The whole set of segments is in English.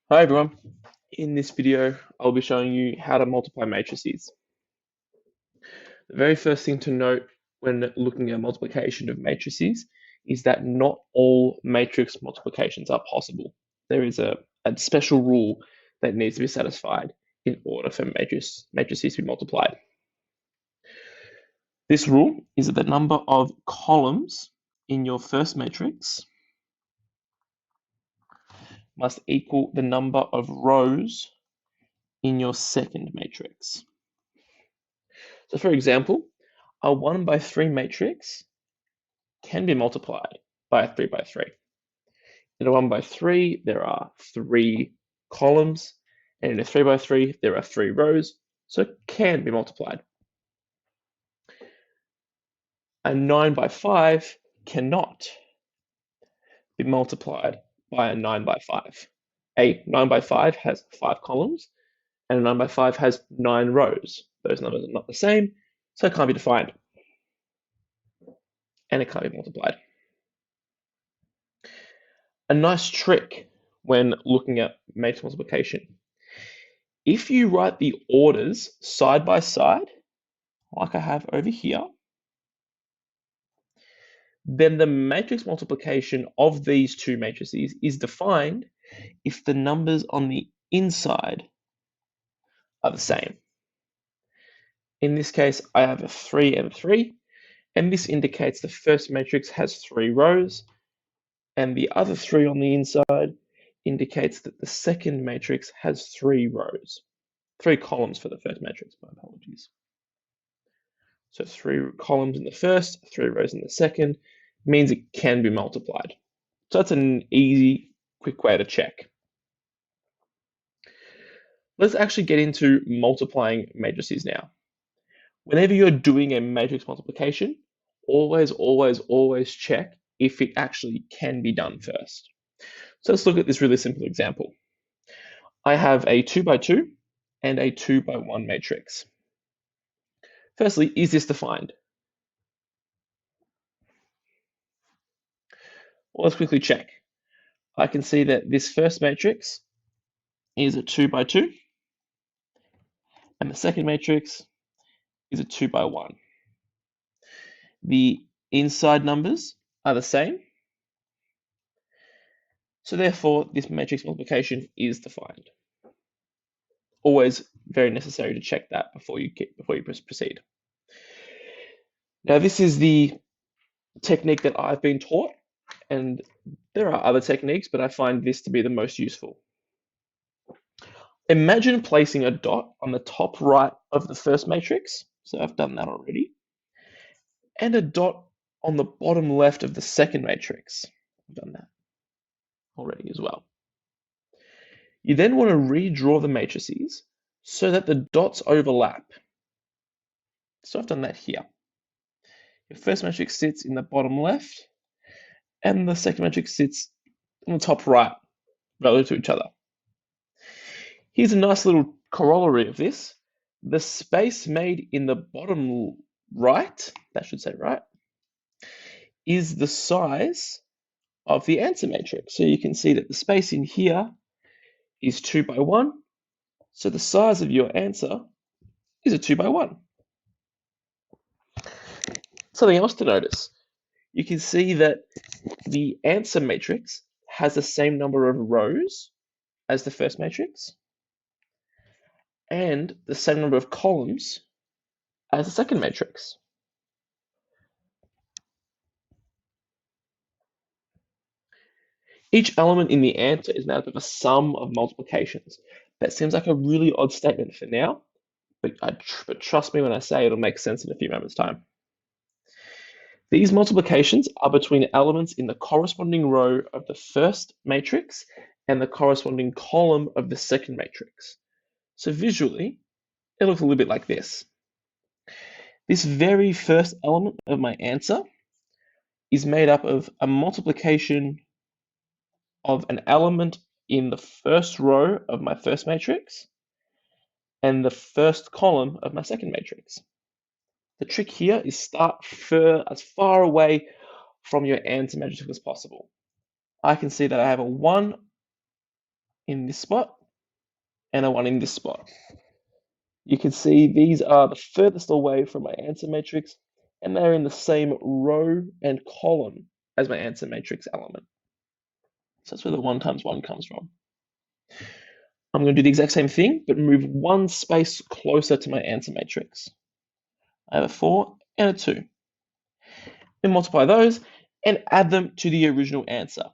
Hi everyone. In this video, I'll be showing you how to multiply matrices. The very first thing to note when looking at multiplication of matrices is that not all matrix multiplications are possible. There is a special rule that needs to be satisfied in order for matrices to be multiplied. This rule is that the number of columns in your first matrix must equal the number of rows in your second matrix. So for example, a 1 by 3 matrix can be multiplied by a 3 by 3. In a 1 by 3, there are 3 columns, and in a 3 by 3, there are 3 rows, so it can be multiplied. A 9 by 5 cannot be multiplied by a 9 by 5. A 9 by 5 has 5 columns, and a 9 by 5 has 9 rows. Those numbers are not the same, so it can't be defined, and it can't be multiplied. A nice trick when looking at matrix multiplication. If you write the orders side by side, like I have over here, then the matrix multiplication of these two matrices is defined if the numbers on the inside are the same. In this case, I have a 3 and 3, and this indicates the first matrix has 3 rows, and the other 3 on the inside indicates that the second matrix has 3 rows. 3 columns for the first matrix, my apologies. So 3 columns in the first, 3 rows in the second, means it can be multiplied. So that's an easy, quick way to check. Let's actually get into multiplying matrices now. Whenever you're doing a matrix multiplication, always check if it actually can be done first. So let's look at this really simple example. I have a 2 by 2 and a 2 by 1 matrix. Firstly, is this defined? Well, let's quickly check. I can see that this first matrix is a 2 by 2, and the second matrix is a 2 by 1. The inside numbers are the same, so therefore this matrix multiplication is defined. Always very necessary to check that before you proceed. Now this is the technique that I've been taught, and there are other techniques, but I find this to be the most useful. Imagine placing a dot on the top right of the first matrix, so I've done that already, and a dot on the bottom left of the second matrix. I've done that already as well. You then want to redraw the matrices so that the dots overlap. So I've done that here. Your first matrix sits in the bottom left, and the second matrix sits on the top right, relative to each other. Here's a nice little corollary of this. The space made in the bottom right, that should say right, is the size of the answer matrix. So you can see that the space in here is 2 by 1. So the size of your answer is a 2 by 1. Something else to notice. You can see that the answer matrix has the same number of rows as the first matrix and the same number of columns as the second matrix. Each element in the answer is made up of a sum of multiplications. That seems like a really odd statement for now, but trust me when I say it'll make sense in a few moments' time. These multiplications are between elements in the corresponding row of the first matrix and the corresponding column of the second matrix. So visually, it looks a little bit like this. This very first element of my answer is made up of a multiplication of an element in the first row of my first matrix and the first column of my second matrix. The trick here is start as far away from your answer matrix as possible. I can see that I have a 1 in this spot and a 1 in this spot. You can see these are the furthest away from my answer matrix, and they're in the same row and column as my answer matrix element. So that's where the 1 times 1 comes from. I'm going to do the exact same thing, but move one space closer to my answer matrix. I have a 4 and a 2. Then multiply those and add them to the original answer.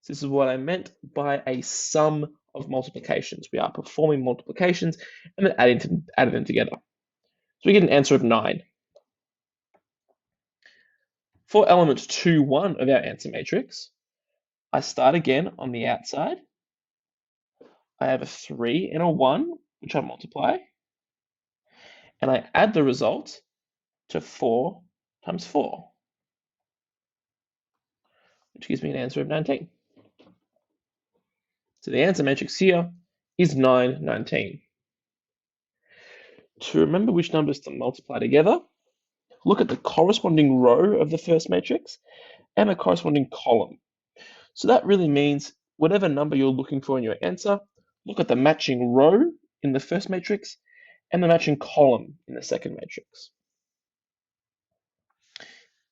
So this is what I meant by a sum of multiplications. We are performing multiplications and then adding them together. So we get an answer of 9. For element 2, 1 of our answer matrix, I start again on the outside. I have a 3 and a 1, which I multiply, and I add the result to 4 times 4, which gives me an answer of 19. So the answer matrix here is 9, 19. To remember which numbers to multiply together, look at the corresponding row of the first matrix and the corresponding column. So that really means whatever number you're looking for in your answer, look at the matching row in the first matrix and the matching column in the second matrix.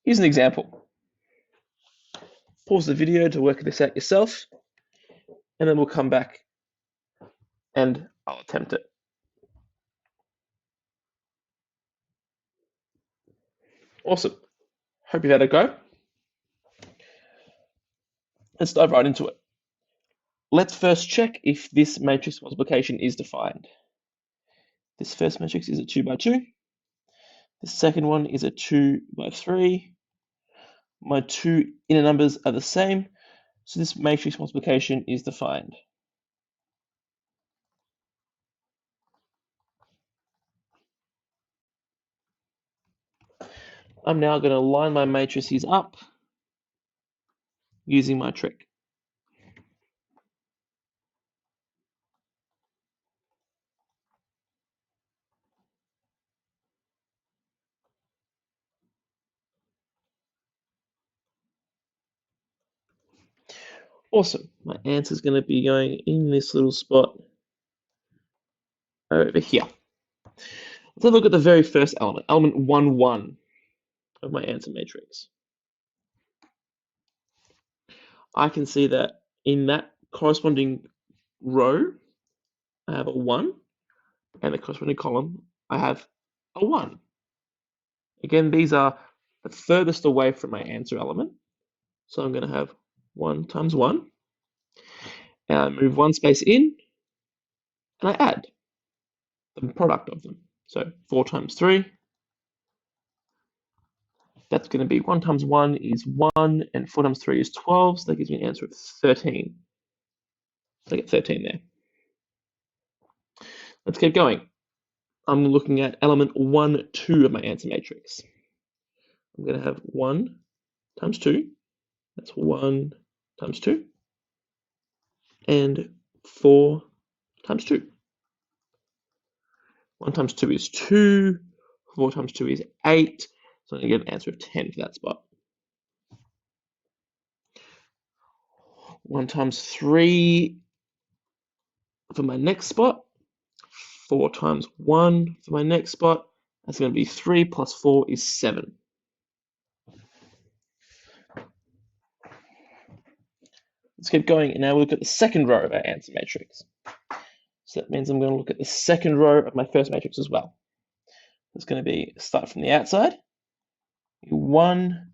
Here's an example. Pause the video to work this out yourself, and then we'll come back and I'll attempt it. Awesome. Hope you've had a go. Let's dive right into it. Let's first check if this matrix multiplication is defined. This first matrix is a 2 by 2. The second one is a 2 by 3. My two inner numbers are the same, so this matrix multiplication is defined. I'm now going to line my matrices up using my trick. Awesome. My answer is going to be going in this little spot over here. Let's have a look at the very first element, element 1, 1 of my answer matrix. I can see that in that corresponding row, I have a 1, and the corresponding column, I have a 1. Again, these are the furthest away from my answer element. So I'm going to have 1 times 1. And I move one space in, and I add the product of them. So 4 times 3. That's going to be 1 times 1 is 1, and 4 times 3 is 12. So that gives me an answer of 13. So I get 13 there. Let's keep going. I'm looking at element 1, 2 of my answer matrix. I'm going to have 1 times 2. That's 1 times 2. And 4 times 2. 1 times 2 is 2. 4 times 2 is 8. So I'm going to get an answer of 10 for that spot. 1 times 3 for my next spot. 4 times 1 for my next spot. That's going to be 3 plus 4 is 7. Let's keep going, and now we'll look at the second row of our answer matrix. So that means I'm going to look at the second row of my first matrix as well. It's going to be start from the outside. 1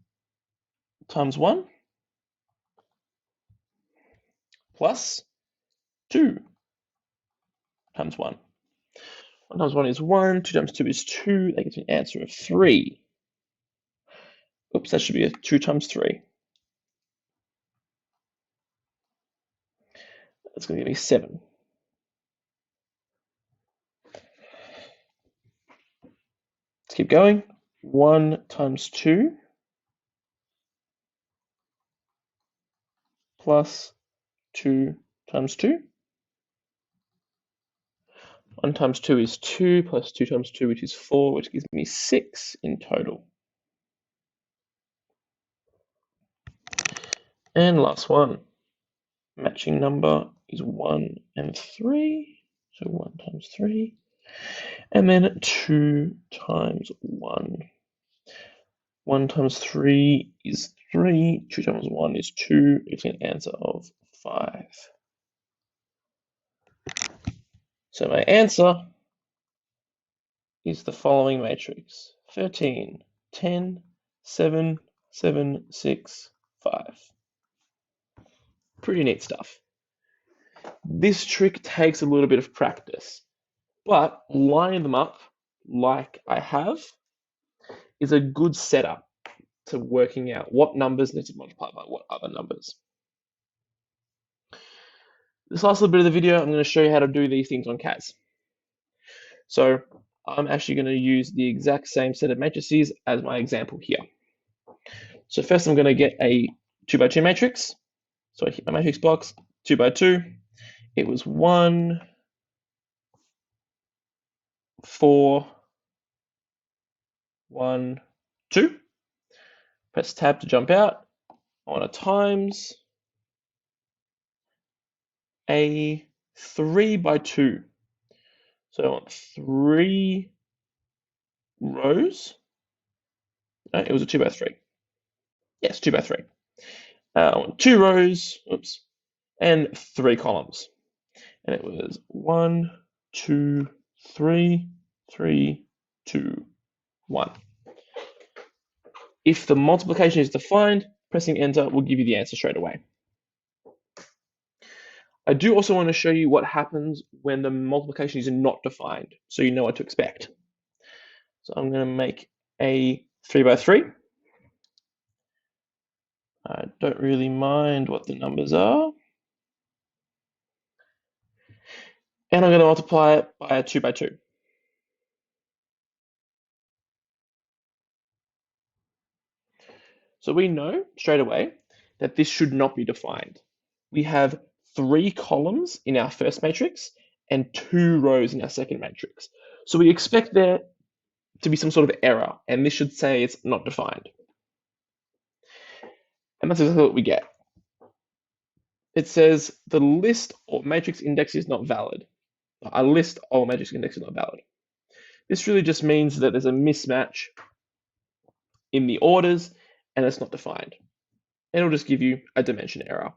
times 1 plus 2 times 1. 1 times 1 is 1, 2 times 2 is 2. That gives me an answer of 3. Oops, that should be a 2 times 3. That's going to give me 7. Let's keep going. 1 times 2 plus 2 times 2. 1 times 2 is 2 plus 2 times 2, which is 4, which gives me 6 in total. And last one. matching number is 1 and 3. So 1 times 3. And then 2 times 1. 1 times 3 is 3. 2 times 1 is 2. It's an answer of 5. So my answer is the following matrix: 13, 10, 7, 7, 6, 5. Pretty neat stuff. This trick takes a little bit of practice, but lining them up like I have is a good setup to working out what numbers need to multiply by what other numbers. This last little bit of the video, I'm going to show you how to do these things on CAS. So I'm actually going to use the exact same set of matrices as my example here. So first I'm going to get a 2 by 2 matrix. So I hit my matrix box, 2 by 2. It was 1, 4, 1, 2. Press tab to jump out. I want to times a 3 by 2. So I want 3 rows. No, it was a 2 by 3. Yes, 2 by 3. I want 2 rows, oops, and 3 columns. And it was 1, 2, 3, 3, 2, 1. If the multiplication is defined, pressing enter will give you the answer straight away. I do also want to show you what happens when the multiplication is not defined, so you know what to expect. So I'm going to make a 3 by 3. I don't really mind what the numbers are. And I'm going to multiply it by a 2 by 2. So we know straight away that this should not be defined. We have 3 columns in our first matrix and 2 rows in our second matrix. So we expect there to be some sort of error, and this should say it's not defined. And that's exactly what we get. It says the list or matrix index is not valid. A list or matrix index is not valid. This really just means that there's a mismatch in the orders and it's not defined. And it'll just give you a dimension error.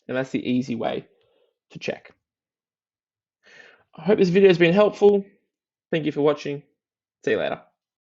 And that's the easy way to check. I hope this video has been helpful. Thank you for watching. See you later.